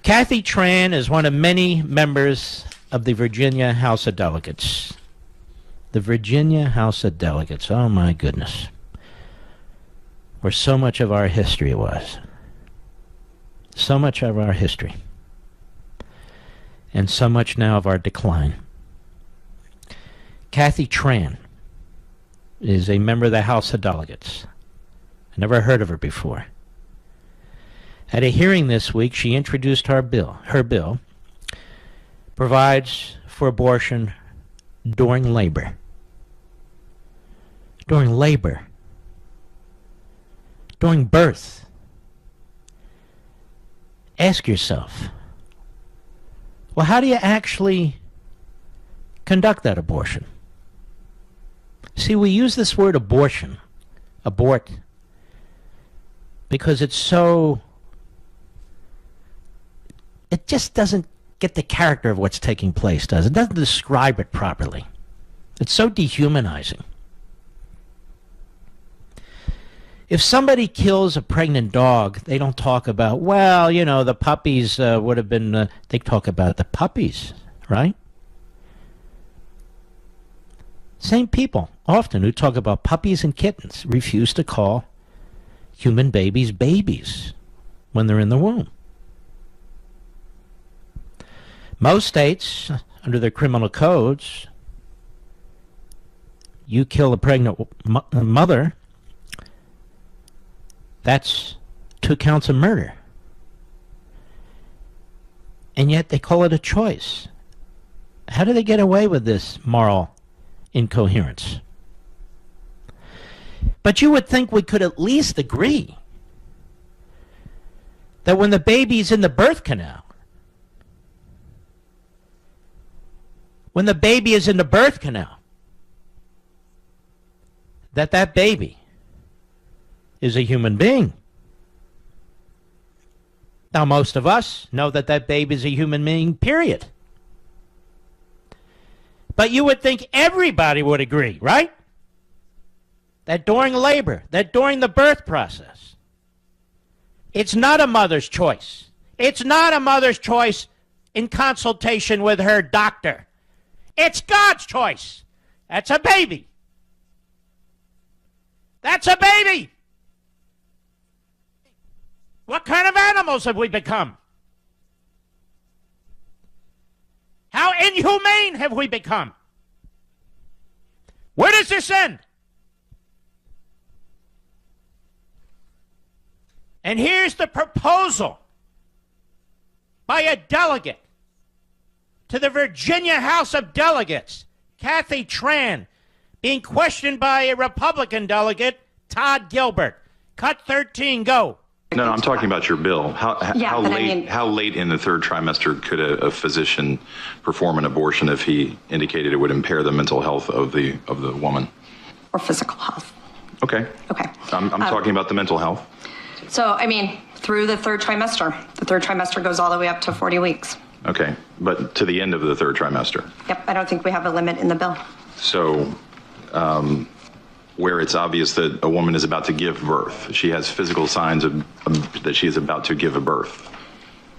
Kathy Tran is one of many members of the Virginia House of Delegates. The Virginia House of Delegates, oh my goodness. Where so much of our history was. So much of our history. And so much now of our decline. Kathy Tran is a member of the House of Delegates. I never heard of her before. At a hearing this week, she introduced her bill. Her bill provides for abortion during labor. During labor. During birth. Ask yourself, well, how do you actually conduct that abortion? See, we use this word abortion, abort, because it's so, it just doesn't get the character of what's taking place, does it? It doesn't describe it properly. It's so dehumanizing. If somebody kills a pregnant dog, they don't talk about, well, you know, the puppies would have been, they talk about the puppies, right? Same people, often, who talk about puppies and kittens, refuse to call human babies babies when they're in the womb. Most states, under their criminal codes, you kill a pregnant mother, that's 2 counts of murder. And yet they call it a choice. How do they get away with this moral incoherence? But you would think we could at least agree that when the baby's in the birth canal, when the baby is in the birth canal, that baby is a human being. Now, most of us know that baby is a human being, period. But you would think everybody would agree, right? That during labor, that during the birth process, it's not a mother's choice. It's not a mother's choice in consultation with her doctor. It's God's choice. That's a baby. That's a baby. What kind of animals have we become? How inhumane have we become? Where does this end? And here's the proposal by a delegate to the Virginia House of Delegates, Kathy Tran, being questioned by a Republican delegate, Todd Gilbert. Cut 13, go. No, I'm talking about your bill. How late in the third trimester could a physician perform an abortion if he indicated it would impair the mental health of the woman? Or physical health. Okay. Okay. I'm talking about the mental health. So, I mean, through the third trimester. The third trimester goes all the way up to 40 weeks. Okay, but to the end of the third trimester. Yep, I don't think we have a limit in the bill. So, where it's obvious that a woman is about to give birth, she has physical signs of that she is about to give a birth,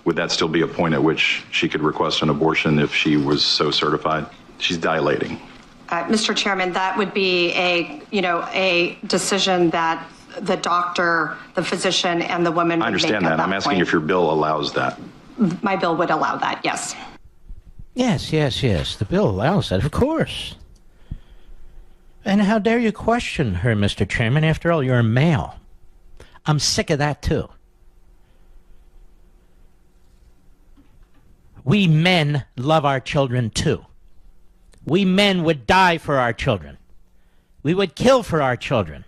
would that still be a point at which she could request an abortion if she was so certified? She's dilating. Mr. Chairman, that would be a decision that the doctor, the physician, and the woman would make at that point. I understand that. I'm asking if your bill allows that. My bill would allow that, yes. Yes. The bill allows that, of course. And how dare you question her, Mr. Chairman? After all, you're a male. I'm sick of that, too. We men love our children, too. We men would die for our children. We would kill for our children.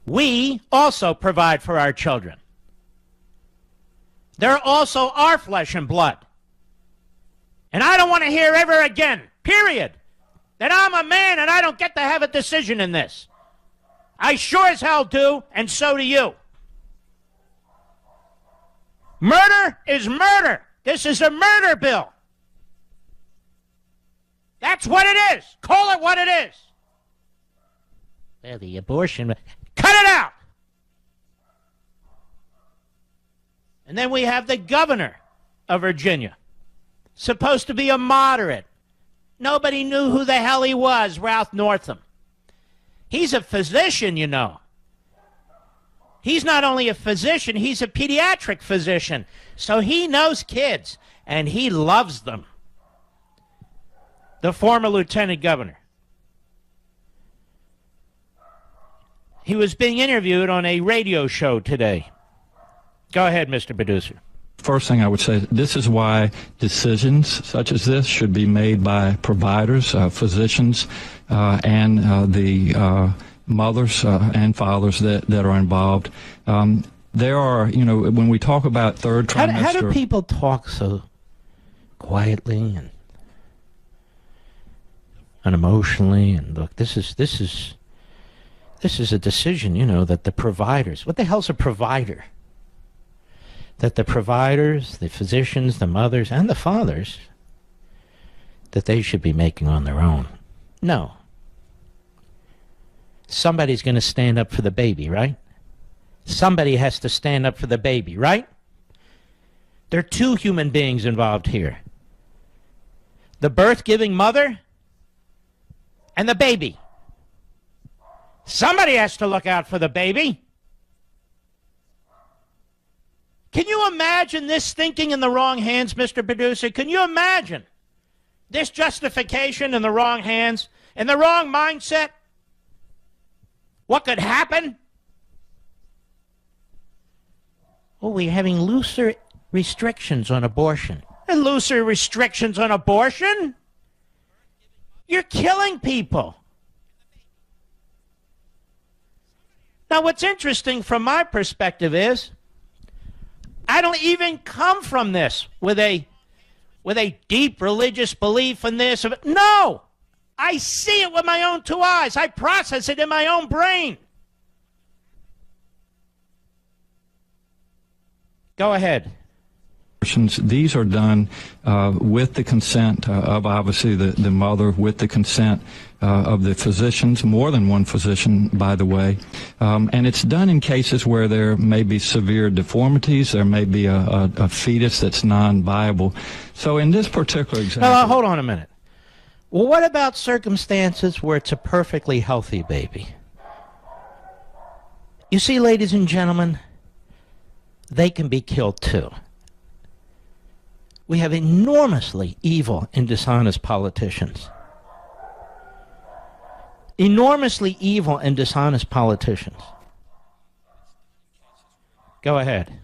We also provide for our children. They're also our flesh and blood. And I don't want to hear ever again, period, that I'm a man and I don't get to have a decision in this. I sure as hell do, and so do you. Murder is murder. This is a murder bill. That's what it is. Call it what it is. Well, the abortion... Cut it out! And then we have the governor of Virginia. Supposed to be a moderate. Nobody knew who the hell he was, Ralph Northam. He's a physician, you know. He's not only a physician, he's a pediatric physician. So he knows kids, and he loves them. The former lieutenant governor. He was being interviewed on a radio show today. Go ahead, Mr. Producer. First thing I would say, this is why decisions such as this should be made by providers, physicians, and the mothers and fathers that are involved. There are, when we talk about third trimester... How do people talk so quietly and unemotionally? And look, this is a decision, that the providers... What the hell's a provider? That the providers, the physicians, the mothers, and the fathers, that they should be making on their own. No. Somebody's going to stand up for the baby, right? Somebody has to stand up for the baby, right? There are two human beings involved here. The birth-giving mother and the baby. Somebody has to look out for the baby. Can you imagine this thinking in the wrong hands, Mr. Producer? Can you imagine this justification in the wrong hands, in the wrong mindset? What could happen? Oh, we're having looser restrictions on abortion. And looser restrictions on abortion? You're killing people. Now, what's interesting from my perspective is, I don't even come from this with a deep religious belief in this. No! I see it with my own two eyes. I process it in my own brain. Go ahead. These are done with the consent of, obviously, the mother, with the consent of the physicians, more than one physician, by the way. And it's done in cases where there may be severe deformities, there may be a fetus that's non-viable. So in this particular example... Now, hold on a minute. Well, what about circumstances where it's a perfectly healthy baby? You see, ladies and gentlemen, they can be killed too. We have enormously evil and dishonest politicians. Enormously evil and dishonest politicians. Go ahead.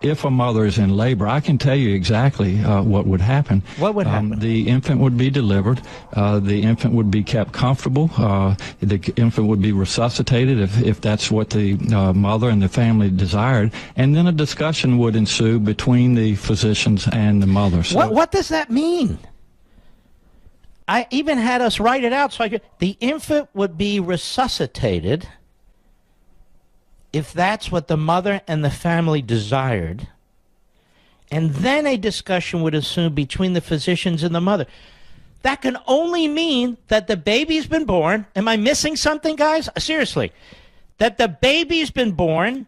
If a mother is in labor, I can tell you exactly what would happen. What would happen? The infant would be delivered. The infant would be kept comfortable. The infant would be resuscitated if that's what the mother and the family desired. And then a discussion would ensue between the physicians and the mother. So what does that mean? I even had us write it out so the infant would be resuscitated if that's what the mother and the family desired, and then a discussion would ensue between the physicians and the mother. That can only mean that the baby's been born. Am I missing something, guys? Seriously. That the baby's been born,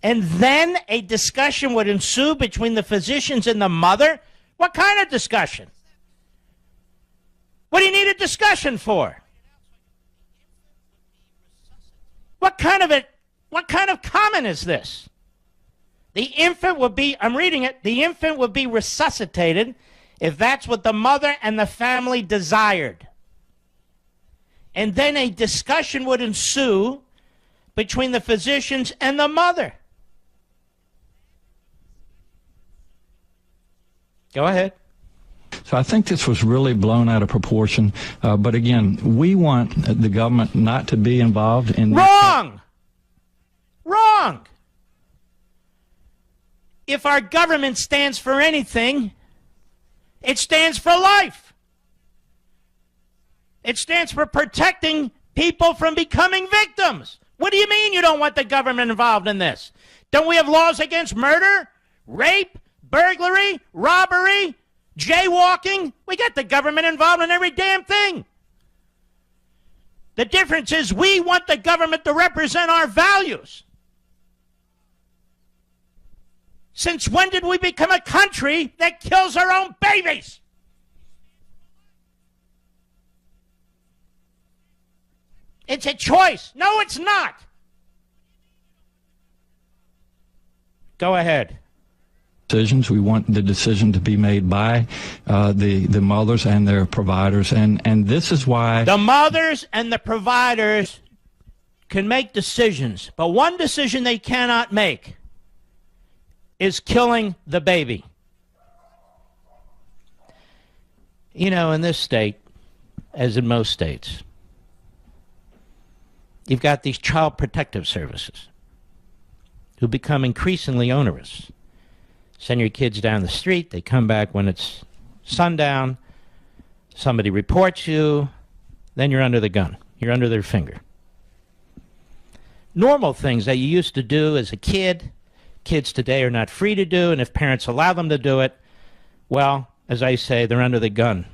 and then a discussion would ensue between the physicians and the mother? What kind of discussion? What do you need a discussion for? What kind of comment is this? The infant would be, I'm reading it, the infant would be resuscitated if that's what the mother and the family desired. And then a discussion would ensue between the physicians and the mother. Go ahead. So I think this was really blown out of proportion. But again, we want the government not to be involved in this. Wrong! Wrong! If our government stands for anything, it stands for life. It stands for protecting people from becoming victims. What do you mean you don't want the government involved in this? Don't we have laws against murder, rape, burglary, robbery, jaywalking? We got the government involved in every damn thing. The difference is we want the government to represent our values. Since when did we become a country that kills our own babies? It's a choice. No, it's not. Go ahead. Decisions. We want the decision to be made by the mothers and their providers, and this is why the mothers and the providers can make decisions, but one decision they cannot make is killing the baby. You know, in this state, as in most states, you've got these child protective services who become increasingly onerous. Send your kids down the street, they come back when it's sundown, somebody reports you, then you're under the gun. You're under their finger. Normal things that you used to do as a kid, kids today are not free to do, and if parents allow them to do it, well, as I say, they're under the gun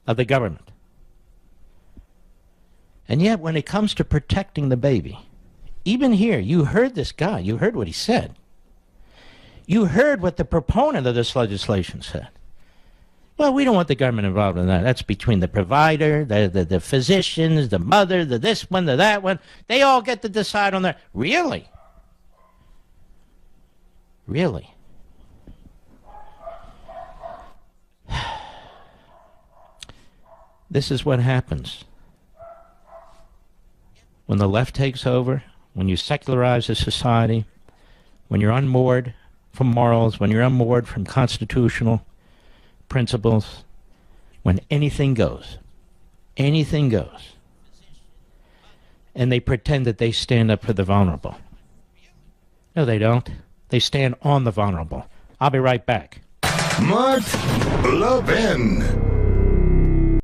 of the government. And yet, when it comes to protecting the baby, even here, you heard this guy, you heard what he said. You heard what the proponent of this legislation said. Well, we don't want the government involved in that. That's between the provider, the physicians, the mother, the this one, the that one. They all get to decide on that. Really? Really? This is what happens when the left takes over, when you secularize a society, when you're unmoored from morals, when you're unmoored from constitutional principles, when anything goes. Anything goes. And they pretend that they stand up for the vulnerable. No, they don't. They stand on the vulnerable. I'll be right back. Mark Levin.